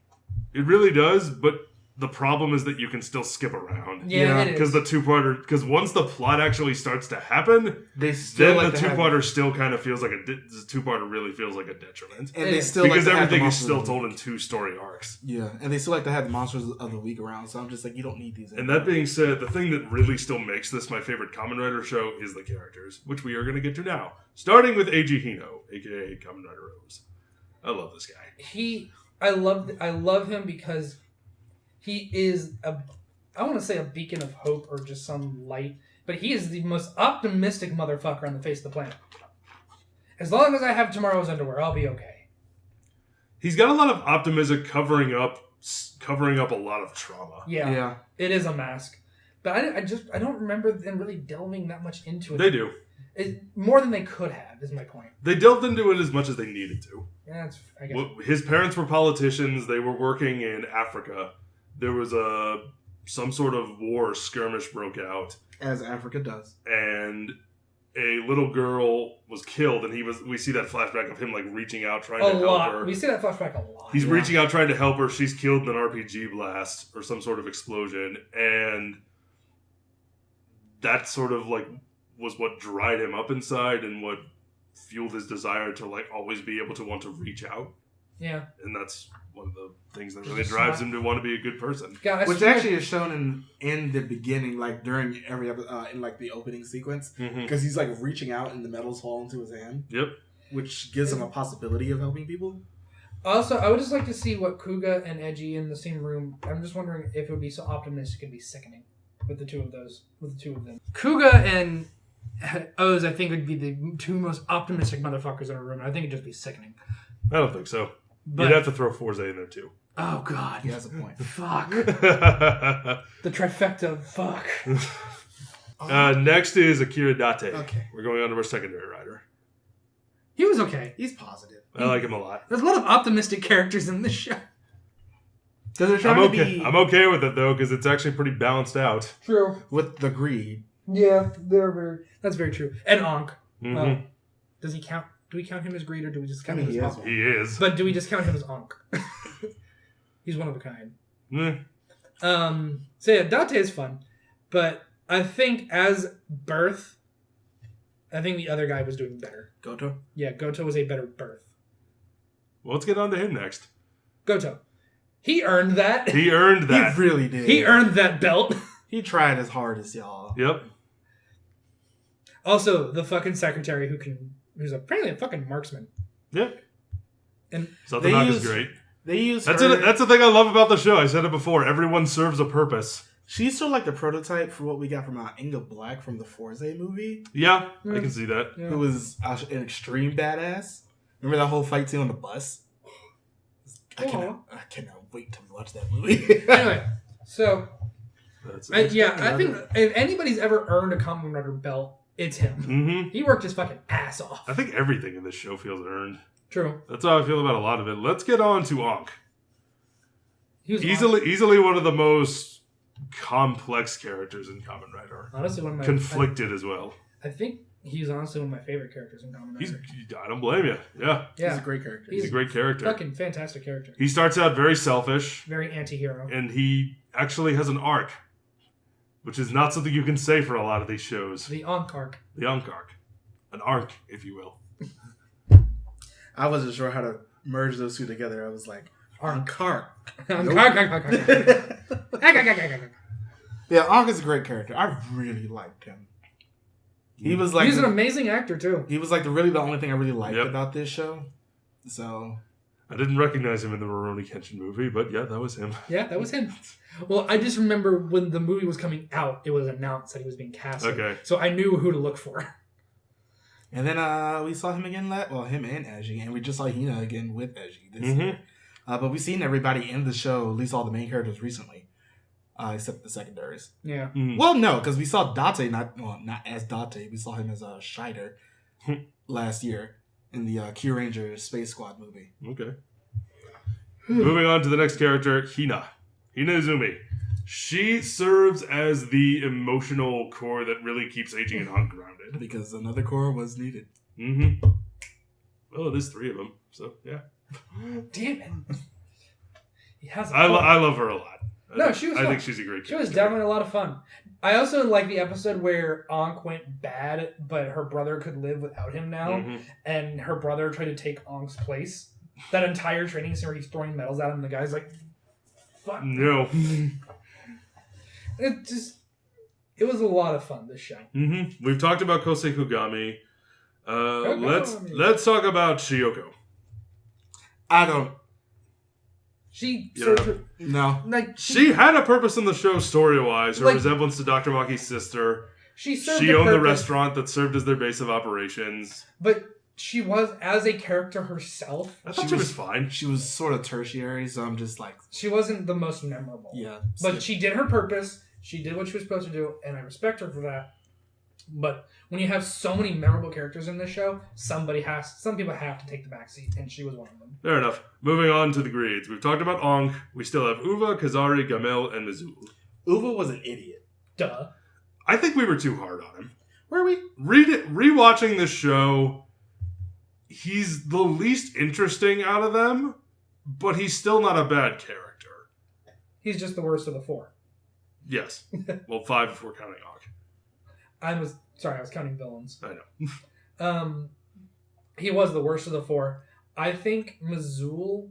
It really does, but the problem is that you can still skip around. Yeah, it is. Because the two-parter... Because once the plot actually starts to happen, then the two-parter still kind of feels like the two-parter really feels like a detriment. And they still because everything is still told in 2 story arcs. Yeah, and they still like to have the Monsters of the Week around, so I'm just like, you don't need these anymore. And that being said, the thing that really still makes this my favorite Kamen Rider show is the characters, which we are going to get to now. Starting with Eiji Hino, a.k.a. Kamen Rider OOOs. I love this guy. I love him because he is I want to say a beacon of hope or just some light, but he is the most optimistic motherfucker on the face of the planet. As long as I have tomorrow's underwear, I'll be okay. He's got a lot of optimism covering up a lot of trauma. Yeah. It is a mask. But I don't remember them really delving that much into it. They do. More than they could have, is my point. They delved into it as much as they needed to. Yeah, I guess. His parents were politicians. They were working in Africa. There was some sort of war skirmish broke out. As Africa does. And a little girl was killed, and we see that flashback of him like reaching out trying to help her. We see that flashback a lot. He's reaching out trying to help her. She's killed in an RPG blast or some sort of explosion, and that sort of like was what dried him up inside and what fueled his desire to like always be able to want to reach out. Yeah. And that's one of the things that really drives him to want to be a good person. God, which actually is shown in the beginning, like during every episode, in like the opening sequence, because he's like reaching out and the metals fall into his hand. Yep. Which gives him a possibility of helping people. Also, I would just like to see what Kuga and Edgy in the same room. I'm just wondering if it would be so optimistic it'd be sickening with the two of them. Kuga and O's, I think, would be the 2 most optimistic motherfuckers in a room. I think it'd just be sickening. I don't think so. But, you'd have to throw Forza in there too. Oh God, he has a point. Fuck. The trifecta. Fuck. Next is Akira Date. Okay, we're going on to our secondary rider. He was okay. He's positive. I like him a lot. There's a lot of optimistic characters in this show. I'm okay with it though because it's actually pretty balanced out. True. With the greed. Yeah, that's very true. And Ankh. Does he count? Do we count him as greed or do we just count him as Ankh? He is. But do we just count him as Ankh? He's one of a kind. So yeah, Date is fun. But I think as birth, I think the other guy was doing better. Goto? Yeah, Goto was a better birth. Well, let's get on to him next. Goto. He earned that. He earned that. He really did. He earned that belt. He tried his hardest, y'all. Yep. Also, the fucking secretary who's apparently a fucking marksman. Yep. And Satanaga is great. They use that's the thing I love about the show. I said it before. Everyone serves a purpose. She's sort of like the prototype for what we got from Inga Black from the Forza movie. Yeah, I can see that. Yeah. Who was an extreme badass. Remember that whole fight scene on the bus? I cannot wait to watch that movie. Anyway, so I think if anybody's ever earned a Kamen Rider belt, it's him. Mm-hmm. He worked his fucking ass off. I think everything in this show feels earned. True. That's how I feel about a lot of it. Let's get on to Ankh. He was easily one of the most complex characters in Kamen Rider. Honestly, one of my conflicted as well. I think he's honestly one of my favorite characters in Kamen Rider. I don't blame you. Yeah. He's a great character. He's a great character. Fucking fantastic character. He starts out very selfish. Very anti-hero. And he actually has an arc. Which is not something you can say for a lot of these shows. The Ankh arc. The Ankh arc. An arc, if you will. I wasn't sure how to merge those two together. I was like, Ankh arc. Yeah, Ankh is a great character. I really liked him. He was like he's an amazing actor too. He was like really the only thing I really liked about this show. So I didn't recognize him in the Rurouni Kenshin movie, but yeah, that was him. Yeah, that was him. Well, I just remember when the movie was coming out, it was announced that he was being cast. Okay. So I knew who to look for. And then we saw him again, him and Eiji, and we just saw Hina again with Eiji this year. But we've seen everybody in the show, at least all the main characters recently, except the secondaries. Yeah. Well, no, because we saw Date, not as Date, we saw him as Shider last year in the Q Ranger Space Squad movie. Okay. Moving on to the next character, Hina Izumi. She serves as the emotional core that really keeps Eiji and Hunk grounded. Because another core was needed. Well, it is 3 of them, so yeah. Damn it. He has I love her a lot. No, she was fun. I think she's a great character. She was definitely a lot of fun. I also like the episode where Ankh went bad, but her brother could live without him now, and her brother tried to take Ankh's place. That entire training scene where he's throwing medals at him, and the guy's like, fuck. No. It was a lot of fun, this show. We've talked about Kosei Kogami. Let's talk about Shiyoko. I don't. She she had a purpose in the show story-wise. Her resemblance to Dr. Maki's sister. She owned the restaurant that served as their base of operations. But she was, as a character herself... I thought she was fine. She was sort of tertiary, so I'm just like... She wasn't the most memorable. Yeah. But she did her purpose. She did what she was supposed to do, and I respect her for that. But when you have so many memorable characters in this show, some people have to take the backseat, and she was one of them. Fair enough. Moving on to the grades. We've talked about Ankh. We still have Uva, Kazari, Gamel, and Mizul. Uva was an idiot. Duh. I think we were too hard on him. Were we? Rewatching this show, he's the least interesting out of them, but he's still not a bad character. He's just the worst of the 4. Yes. Well, 5 if we're counting Ankh. I was counting villains. I know. He was the worst of the 4. I think Mizul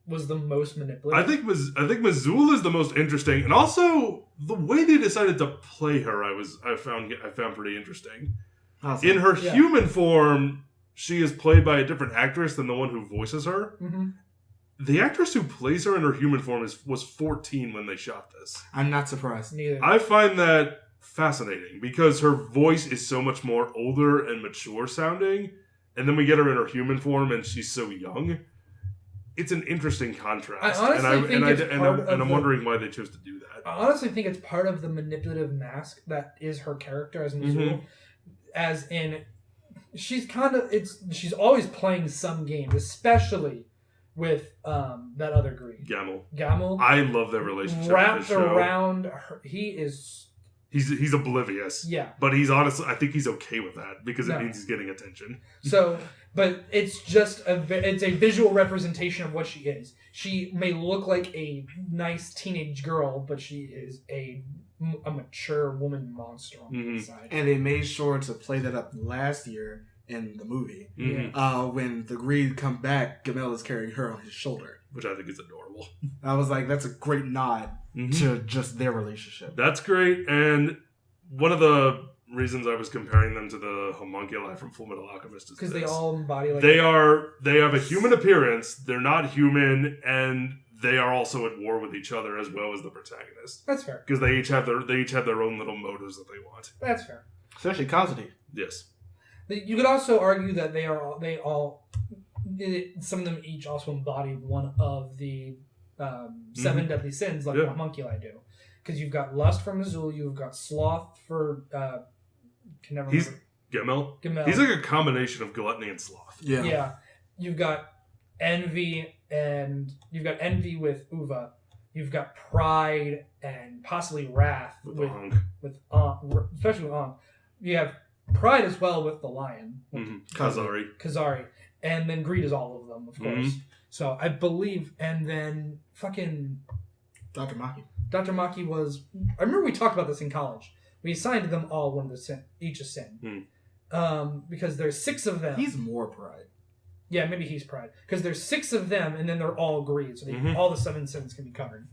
was the most manipulative. I think Mizul is the most interesting, and also the way they decided to play her, I found pretty interesting. Awesome. In her human form, she is played by a different actress than the one who voices her. The actress who plays her in her human form was 14 when they shot this. I'm not surprised. Neither. I find that fascinating because her voice is so much more older and mature sounding, and then we get her in her human form and she's so young. It's an interesting contrast. I'm wondering why they chose to do that. I honestly think it's part of the manipulative mask that is her character as Mizul. As in, she's always playing some game, especially with that other greed. Gamel. I love their relationship. Wrapped around her, He's oblivious. Yeah. But he's honestly, I think he's okay with that because it means he's getting attention. So, but it's just it's a visual representation of what she is. She may look like a nice teenage girl, but she is a mature woman monster on the inside. And they made sure to play that up last year in the movie. When the greed come back, Gamel is carrying her on his shoulder. Which I think is adorable. I was like, that's a great nod to just their relationship. That's great, and one of the reasons I was comparing them to the homunculi from Full Metal Alchemist is because they all embody they have a human appearance, they're not human, and they are also at war with each other as well as the protagonist. That's fair. Because they each have their own little motives that they want. That's fair. Especially Kazuti. Yes. You could also argue that some of them each also embody one of the 7 deadly sins, like the homunculi do. Because you've got lust for Mizul, you've got sloth for can never remember. Gamel. He's like a combination of gluttony and sloth. Yeah. Yeah. You've got envy with Uva. You've got pride and possibly wrath with especially with Ankh. You have pride as well with the lion. Kazari. And then greed is all of them, of course. So I believe, and then fucking Dr. Maki. Dr. Maki was. I remember we talked about this in college. We assigned them all one of the sin, each a sin, because there's 6 of them. He's more pride. Yeah, maybe he's pride because there's 6 of them, and then they're all greed, so all the 7 sins can be covered.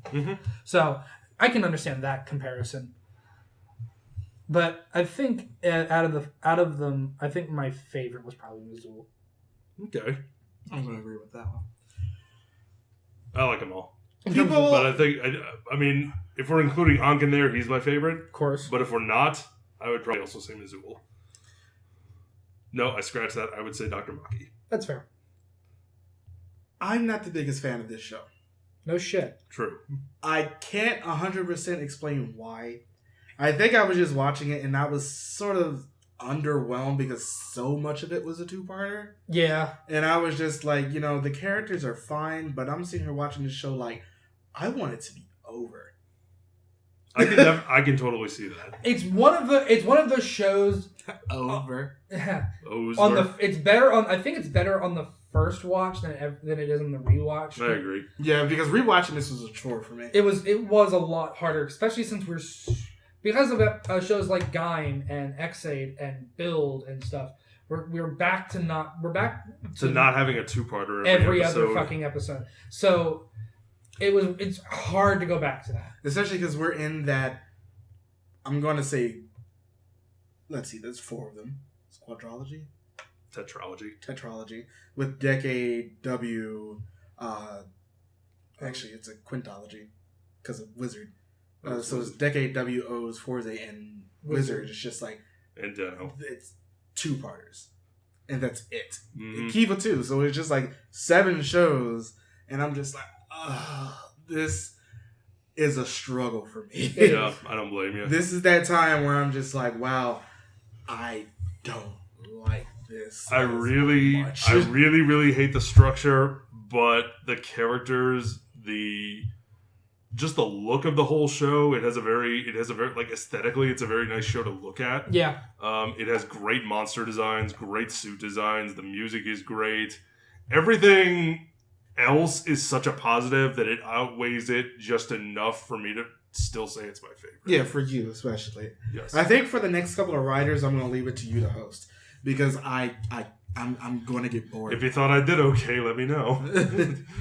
So I can understand that comparison. But I think out of them, I think my favorite was probably Missoula. Okay. I'm going to agree with that one. I like them all. People, But I think, I mean, if we're including Ankh in there, he's my favorite. Of course. But if we're not, I would probably also say Missoula. No, I scratched that. I would say Dr. Maki. That's fair. I'm not the biggest fan of this show. No shit. True. I can't 100% explain why. I think I was just watching it and I was sort of underwhelmed because so much of it was a two-parter. Yeah. And I was just like, the characters are fine, but I'm sitting here watching this show like, I want it to be over. I can totally see that. It's one of those shows. Over. It's better on. I think it's better on the first watch than it is on the rewatch. I agree. Yeah, because rewatching this was a chore for me. It was a lot harder, especially since because of shows like Gaim and X8 and Build and stuff. We're back to not having a two-parter every other fucking episode. So it's hard to go back to that, especially because we're in that. I'm going to say, let's see, there's 4 of them. It's quadrology. Tetralogy with Decade W. Actually, it's a quintology because of Wizard. So it's Decade W, O's, Forza, and Wizard. It's just like and Deno. It's 2-parters, and that's it. Mm-hmm. Kiva too. So it's just like 7 shows, and I'm just like, this is a struggle for me. Yeah, I don't blame you. This is that time where I'm just like, wow, I don't like this. I really hate the structure, but the characters, just the look of the whole show, it has a very like aesthetically, it's a very nice show to look at. Yeah. It has great monster designs, great suit designs. The music is great. Everything else is such a positive that it outweighs it just enough for me to still say it's my favorite. Yeah, for you especially. Yes. I think for the next couple of riders, I'm going to leave it to you to host because I'm going to get bored. If you thought I did okay, let me know.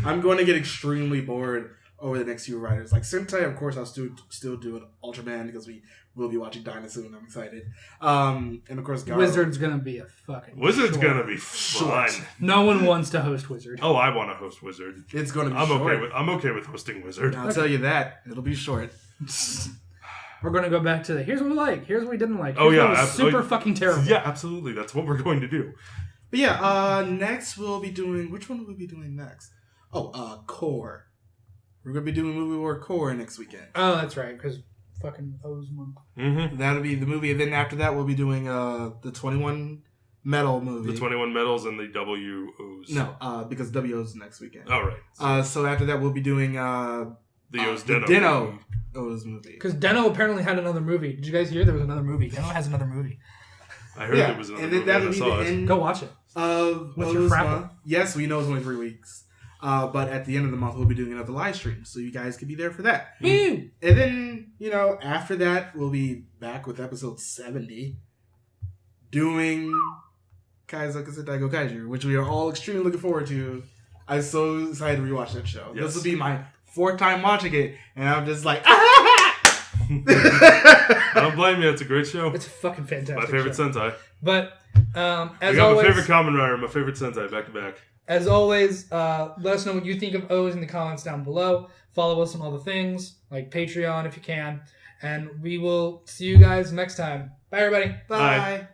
I'm going to get extremely bored over the next few riders. Like Sentai, of course, I'll still do an Ultraman because we will be watching Dyna soon. I'm excited. And of course, Garo. Wizard's gonna be a fucking. Wizard's gonna be fun. No one wants to host Wizard. Oh, I want to host Wizard. It's gonna be short. I'm okay with hosting Wizard. I'll tell you that it'll be short. We're gonna go back to here's what we like, here's what we didn't like. Here's what was super fucking terrible. Yeah, absolutely. That's what we're going to do. But yeah, next we'll be doing. Which one will we be doing next? Core. We're going to be doing Movie War Core next weekend. Oh, that's right, because fucking O's month. Mm-hmm. That'll be the movie, and then after that, we'll be doing the 21 Metal movie. The 21 Medals and the WOs. No, because WO's next weekend. Oh, right. So after that, we'll be doing the O's Deno O's movie. Because Deno apparently had another movie. Did you guys hear there was another movie? Deno has another movie. I heard there was another movie. And then that'll be the end. Go watch it. What's your month. Yes, we know it's only 3 weeks. But at the end of the month, we'll be doing another live stream, so you guys can be there for that. Woo! And then, after that, we'll be back with episode 70, doing Kaizoku Sentai Kaiju, which we are all extremely looking forward to. I'm so excited to rewatch that show. Yes. This will be my 4th time watching it, and I'm just like, I don't blame you. It's a great show. It's a fucking fantastic my favorite show. Sentai. But, as I got always... my favorite Kamen Rider, my favorite Sentai, back to back. As always, let us know what you think of O's in the comments down below. Follow us on all the things, like Patreon if you can. And we will see you guys next time. Bye, everybody. Bye.